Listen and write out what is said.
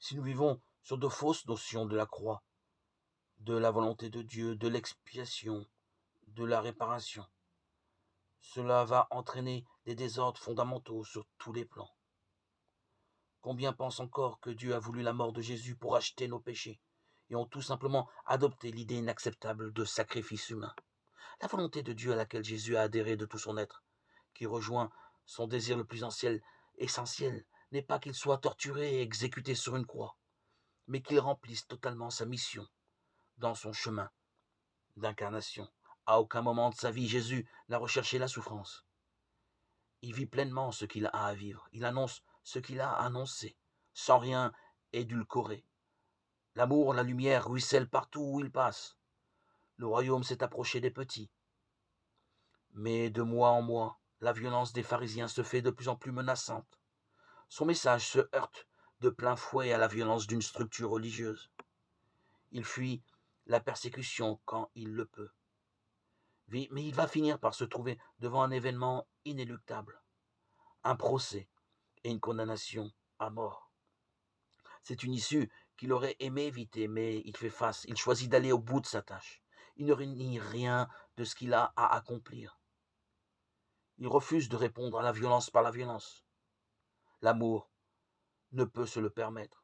Si nous vivons sur de fausses notions de la croix, de la volonté de Dieu, de l'expiation, de la réparation, cela va entraîner des désordres fondamentaux sur tous les plans. Combien pensent encore que Dieu a voulu la mort de Jésus pour acheter nos péchés et ont tout simplement adopté l'idée inacceptable de sacrifice humain? La volonté de Dieu à laquelle Jésus a adhéré de tout son être, qui rejoint son désir le plus essentiel, n'est pas qu'il soit torturé et exécuté sur une croix, mais qu'il remplisse totalement sa mission dans son chemin d'incarnation. À aucun moment de sa vie, Jésus n'a recherché la souffrance. Il vit pleinement ce qu'il a à vivre. Il annonce ce qu'il a annoncé, sans rien édulcorer. L'amour, la lumière ruissellent partout où il passe. Le royaume s'est approché des petits. Mais de mois en mois, la violence des pharisiens se fait de plus en plus menaçante. Son message se heurte de plein fouet à la violence d'une structure religieuse. Il fuit la persécution quand il le peut. Mais il va finir par se trouver devant un événement inéluctable, un procès et une condamnation à mort. C'est une issue qu'il aurait aimé éviter, mais il fait face, il choisit d'aller au bout de sa tâche. Il ne renie rien de ce qu'il a à accomplir. Il refuse de répondre à la violence par la violence. L'amour ne peut se le permettre.